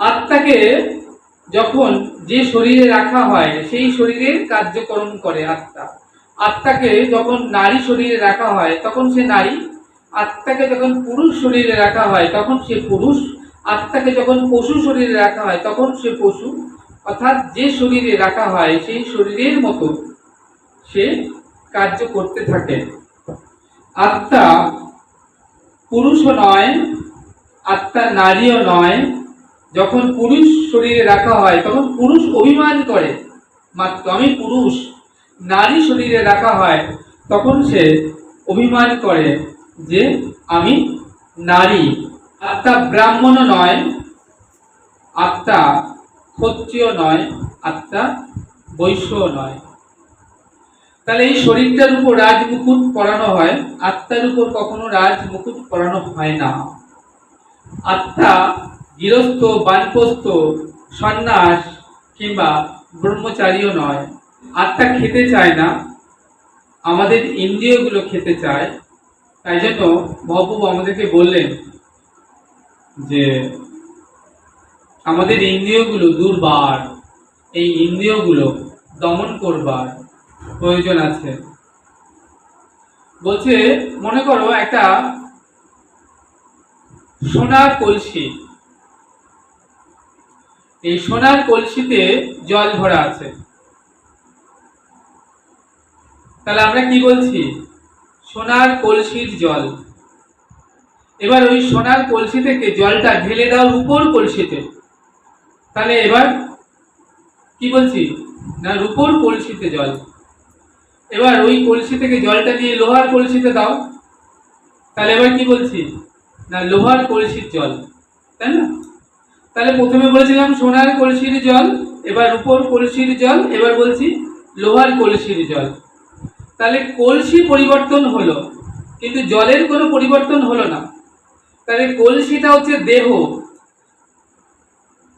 আত্মাকে যখন যে শরীরে রাখা হয় সেই শরীরের কার্যক্রম করে আত্মা। আত্মাকে যখন নারী শরীরে রাখা হয় তখন সে নারী, আত্মাকে যখন পুরুষ শরীরে রাখা হয় তখন সে পুরুষ, আত্মাকে যখন পশু শরীরে রাখা হয় তখন সে পশু। অর্থাৎ যে শরীরে রাখা হয় সেই শরীরের মতো সে কার্য করতে থাকে। আত্মা পুরুষও নয়, আত্মা নারীও নয়। যখন পুরুষ শরীরে রাখা হয় তখন পুরুষ অভিমান করে মাত্র আমি পুরুষ। নারী শরীরে রাখা হয় তখন সে অভিমান করে যে আমি নারী। আত্মা ব্রাহ্মণও নয়, আত্মা ক্ষত্রিয় নয়, আত্মা বৈশ্যও নয়। তাহলে এই শরীরটার উপর রাজমুকুট পরানো হয়, আত্মার উপর কখনো রাজমুকুট পরানো হয় না। আত্মা গৃহস্থ, বানপ্রস্থ, সন্ন্যাস কিংবা ব্রহ্মচারীও নয়। আত্মা খেতে চায় না, আমাদের ইন্দ্রিয়গুলো খেতে চায়। তাই জন্য মহাপ্রভু আমাদেরকে বললেন যে আমাদের ইন্দ্রিয়গুলো দুর্বার, এই ইন্দ্রিয়গুলো দমন করবার প্রয়োজন আছে। বলছে মনে করো একটা সোনার কলসি, এই সোনার কলসিতে জল ভরা আছে। তাহলে আমরা কি বলছি? সোনার কলসির জল। এবার ওই সোনার কলসি থেকে জলটা ঢেলে দাও রূপোর কলসিতে, তাহলে এবার কি বলছি না রূপোর কলসিতে জল। এবার ওই কলসি থেকে জলটা নিয়ে লোহার কলসিতে দাও, তাহলে এবার কি বলছি না লোহার কলসির জল, তাই না? তাহলে প্রথমে বলেছিলাম সোনার কলসির জল, এবার রূপোর কলসির জল, এবার বলছি লোহার কলসির জল। তাহলে কলসি পরিবর্তন হলো কিন্তু জলের কোনো পরিবর্তন হলো না। তাহলে কলসিটা হচ্ছে দেহ,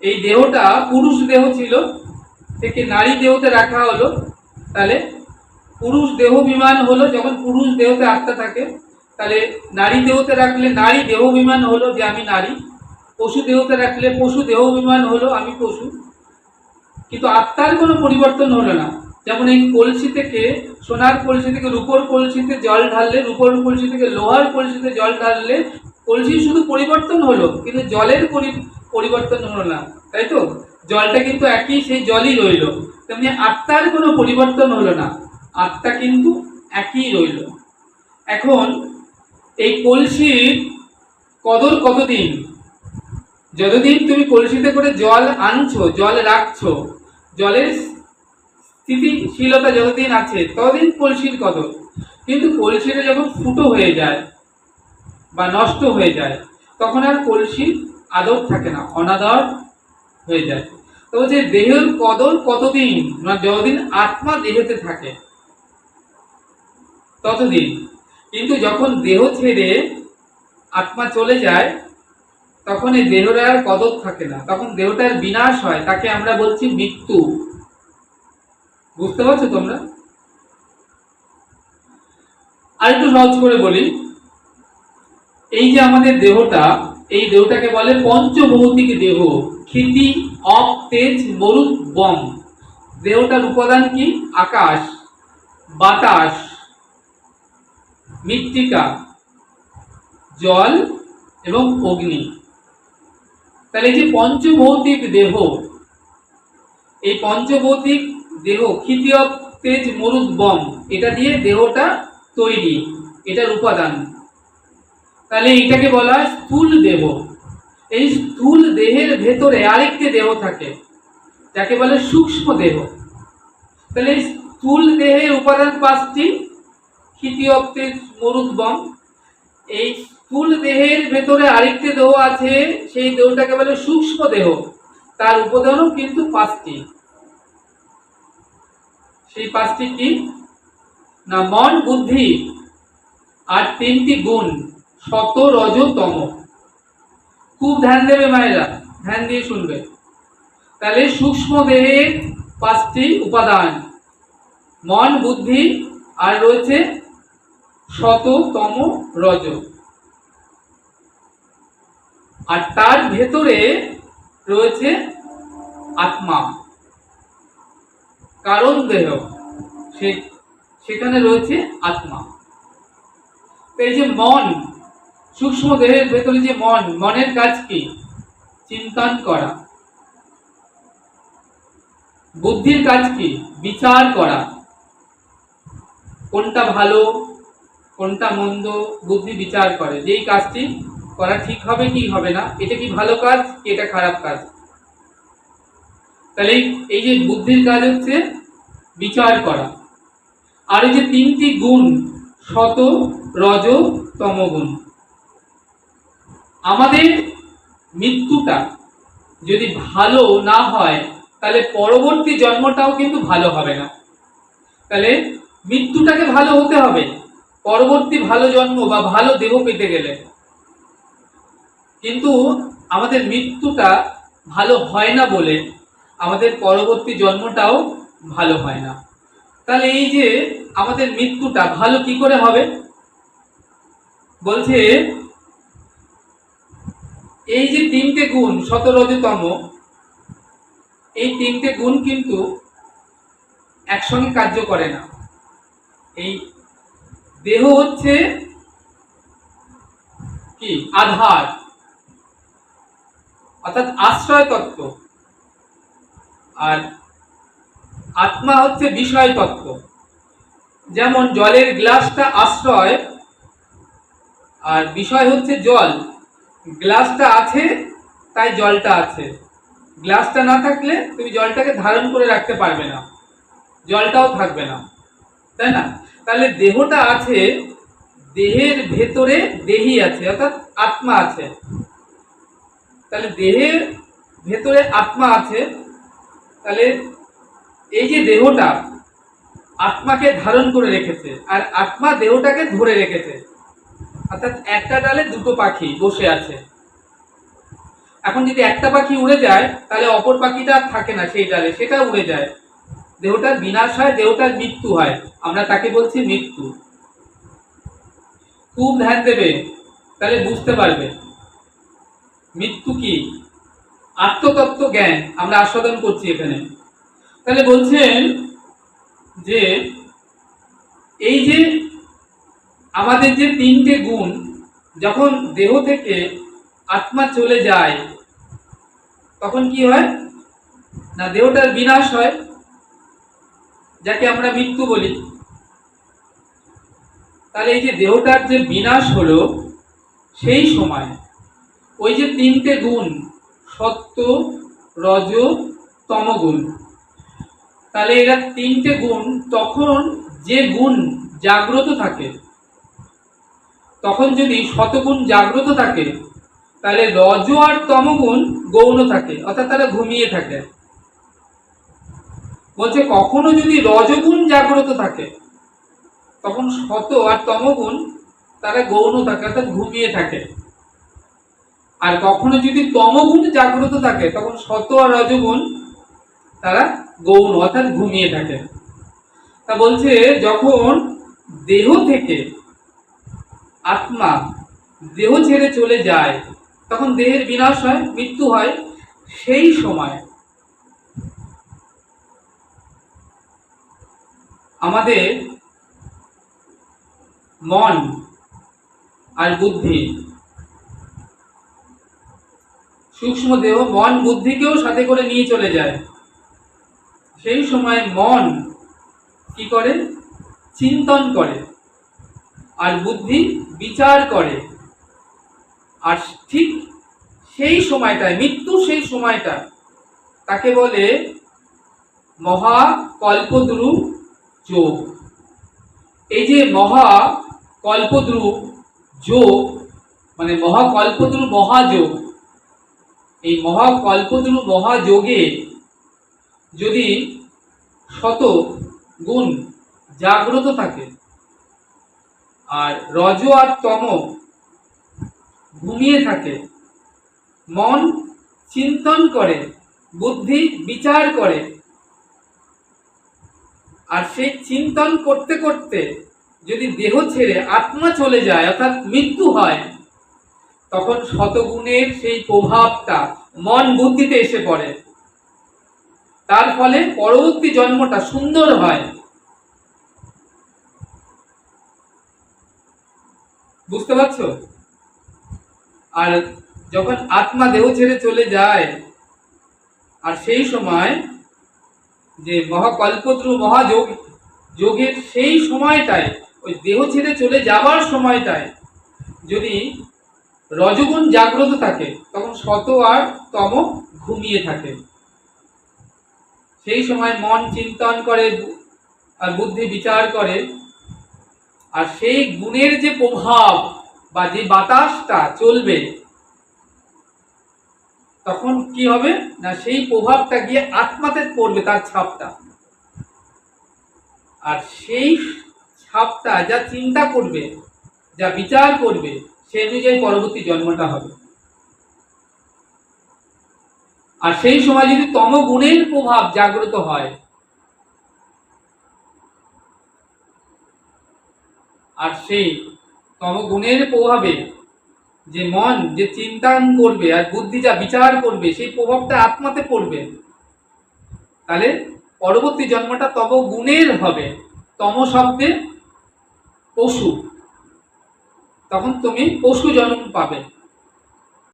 এই দেহটা পুরুষ দেহ ছিল থেকে নারী দেহতে রাখা হলো। তাহলে পুরুষ দেহ বিমান হলো, যখন পুরুষ দেহতে আত্মা থাকে তাহলে নারী দেহতে রাখলে নারী দেহ বিমান হলো যে আমি নারী, পশু দেহতে রাখলে পশু দেহ বিমান হলো আমি পশু। কিন্তু আত্মার কোনো পরিবর্তন হলো না। যেমন এই কলসি থেকে সোনার কলসি থেকে রূপোর কলসিতে জল ঢাললে, রূপোর কলসি থেকে লোহার কলসিতে জল ঢাললে কলসি শুধু পরিবর্তন হলো কিন্তু জলের পরিবর্তন হলো না, তাই তো? জলটা কিন্তু একই, সেই জলই রইল। তেমনি আত্মার কোনো পরিবর্তন হলো না, আত্মা কিন্তু একই রইল। এখন এই কলসির কদর কতদিন? যতদিন তুমি কলসিতে করে জল আনছো, জল রাখছো, জলের স্থিতিশীলতা যতদিন আছে ততদিন কলসির কদর। কিন্তু কলসিটা যখন ফুটো হয়ে যায় বা নষ্ট হয়ে যায় তখন আর কলসির আদর থাকে না, অনাদর হয়ে যায়। তো যে দেহের কদর কতদিন না যতদিন আত্মা দেহেতে থাকে ততদিন। কিন্তু যখন দেহ ছেড়ে আত্মা চলে যায় তখন এই দেহটার আর কদর থাকে না, তখন দেহটার বিনাশ হয়, তাকে আমরা বলছি মৃত্যু। বুঝতে পারছো তোমরা? আর একটু সহজ করে বলি, এই যে আমাদের দেহটা, এই দেহটাকে বলে পঞ্চভৌতিক দেহ। ক্ষিতি, অপ, তেজ, মরুত, বম। দেহটার উপাদান কি? আকাশ, বাতাস, মৃত্তিকা, জল এবং অগ্নি। তাহলে এই যে পঞ্চভৌতিক দেহ, এই পঞ্চভৌতিক দেহ ক্ষিতি, অপ, তেজ, মরুত, বম, এটা দিয়ে দেহটা তৈরি, এটার উপাদান। তাহলে এটাকে বলা হয় স্থূল দেহ। এই স্থূল দেহের ভেতরে আরেকটি দেহ থাকে যাকে বলে সূক্ষ্ম দেহ। তাহলে স্থূল দেহের উপাদান পাঁচটি, ক্ষিতি, অপ, তেজ, মরুত, বম। এই স্থূল দেহের ভেতরে আরেকটি দেহ আছে, সেই দেহটাকে বলে সূক্ষ্ম দেহ, তার উপাদানও কিন্তু পাঁচটি। সেই পাঁচটি কি না মন, বুদ্ধি আর তিনটি গুণ, সত, রজ, তম। খুব ধ্যান দেবে মায়েরা, ধ্যান দিয়ে শুনবে। তাহলে সূক্ষ্ম দেহের পাঁচটি উপাদান, মন, বুদ্ধি আর রয়েছে সত, তম, রজ। আর তার ভেতরে রয়েছে আত্মা, কারণ দেহ সেখানে রয়েছে আত্মা। এই যে মন, সূক্ষ্ম দেহের ভেতরে যে মনের কাজ কি? চিন্তন করা। বুদ্ধির কাজ কি? বিচার করা। কোনটা ভালো কোনটা মন্দ বুদ্ধি বিচার করে, যে এই কাজটি করা ঠিক হবে কি হবে না, এটা কি ভালো কাজ কি এটা খারাপ কাজ। তাহলে এই যে বুদ্ধির কাজ হচ্ছে বিচার করা। আর এই যে তিনটি গুণ, সত রজ তমগুণ, আমাদের মৃত্যুটা যদি ভালো না হয় তাহলে পরবর্তী জন্মটাও কিন্তু ভালো হবে না। তাহলে মৃত্যুটাকে ভালো হতে হবে পরবর্তী ভালো জন্ম বা ভালো দেহ পেতে গেলে। কিন্তু আমাদের মৃত্যুটা ভালো হয় না বলে আমাদের পরবর্তী জন্মটাও ভালো হয় না। তাহলে এই যে আমাদের মৃত্যুটা ভালো কি করে হবে? বলছে এই যে তিনটে গুণ সত রজ তম, এই তিনটে গুণ কিন্তু একসঙ্গে কার্য করে না। এই দেহ হচ্ছে কি? আধার, অর্থাৎ আশ্রয় তত্ত্ব, আর আত্মা হচ্ছে বিষয় তত্ত্ব। যেমন জলের গ্লাসটা আশ্রয় আর বিষয় হচ্ছে জল। গ্লাসটা আছে তাই জলটা আছে, গ্লাসটা না থাকলে তুমি জলটাকে ধারণ করে রাখতে পারবে না, জলটাও থাকবে না, তাই না? তাহলে দেহটা আছে, দেহের ভেতরে দেহি আছে অর্থাৎ আত্মা আছে। তাহলে দেহের ভেতরে আত্মা আছে, তাহলে এই যে দেহটা আত্মাকে ধারণ করে রেখেছে আর আত্মা দেহটাকে ধরে রেখেছে, অর্থাৎ একটা ডালে দুটো পাখি বসে আছে। এখন যদি একটা পাখি উড়ে যায় তাহলে অপর পাখিটা থাকে না সেই ডালে, সেটা উড়ে যায়, দেহটার বিনাশ হয়, দেহটার মৃত্যু হয়, আমরা তাকে বলছি মৃত্যু। খুব ধ্যান দেবে তাহলে বুঝতে পারবে মৃত্যু কি। আত্মতত্ত্ব জ্ঞান আমরা আস্বাদন করছি এখানে। তাহলে বলছেন যে এই যে আমাদের যে তিনটে গুণ যখন দেহ থেকে আত্মা চলে যায় তখন কি হয় না, দেহটার বিনাশ হয়, যাকে আমরা মৃত্যু বলি। তাহলে এই যে দেহটার যে বিনাশ হলো সেই সময় ওই যে তিনটে গুণ সত্য রজ তমগুণ, তাহলে এরা তিনটে গুণ তখন যে গুণ জাগ্রত থাকে, তখন যদি শতগুণ জাগ্রত থাকে তাহলে রজ আর তমগুণ গৌণ থাকে, অর্থাৎ তারা ঘুমিয়ে থাকে। বলছে কখনো যদি রজগুণ জাগ্রত থাকে তখন শত আর তমগুণ তারা গৌণ থাকে, অর্থাৎ ঘুমিয়ে থাকে। আর কখনো যদি তমগুণ জাগ্রত থাকে তখন শত আর রজগুণ তারা গৌণ অর্থাৎ ঘুমিয়ে থাকে। তা বলছে যখন দেহ থেকে আত্মা দেহ ছেড়ে চলে যায় তখন দেহের বিনাশ হয়, মৃত্যু হয়। সেই সময় আমাদের মন আর বুদ্ধি, সূক্ষ্ম দেহ মন বুদ্ধিকেও সাথে করে নিয়ে চলে যায়। সেই সময় মন কি করে? চিন্তন করে, আর বুদ্ধি বিচার করে। আর ঠিক সেই সময়টায় মৃত্যু, সেই সময়টা তাকে বলে মহাকল্পদ্রু যোগ। এই যে মহাকল্পদ্রু যোগ মানে মহাকল্পদ্রু মহাযোগ, এই মহাকল্পদ্রু মহাযোগে যদি শত গুণ জাগ্রত থাকে আর রজ আর তম ঘুমিয়ে থাকে, মন চিন্তন করে, বুদ্ধি বিচার করে, আর সেই চিন্তন করতে করতে যদি দেহ ছেড়ে আত্মা চলে যায় অর্থাৎ মৃত্যু হয়, তখন শতগুণের সেই প্রভাবটা মন বুদ্ধিতে এসে পড়ে, তার ফলে পরবর্তী জন্মটা সুন্দর হয়। বুঝতে পারছো? আর যখন আত্মা দেহ ছেড়ে চলে যায়, আর সেই সময় যে মহাকল্পদ্রু মহাযোগ যোগের সেই সময়টায়, ওই দেহ ছেড়ে চলে যাবার সময়টায় যদি রজগুণ জাগ্রত থাকে, তখন শত আর তম ঘুমিয়ে থাকে। সেই সময় মন চিন্তন করে আর বুদ্ধি বিচার করে, আর সেই গুণের যে প্রভাব বা যে বাতাসটা চলবে, তখন কি হবে না, সেই প্রভাবটা গিয়ে আত্মাতে পড়বে, তার ছাপটা। আর সেই ছাপটা যা চিন্তা করবে, যা বিচার করবে, সে অনুযায়ী পরবর্তী জন্মটা হবে। আর সেই সময় যদি তম গুণের প্রভাব জাগ্রত হয়, আর সেই তম গুণের প্রভাবে যে মন যে চিন্তান করবে আর বুদ্ধি যা বিচার করবে, সেই প্রভাবটা আত্মাতে পড়বে, তাহলে পরবর্তী জন্মটা তব গুণের হবে। তম শব্দে পশু, তখন তুমি পশু জন্ম পাবে।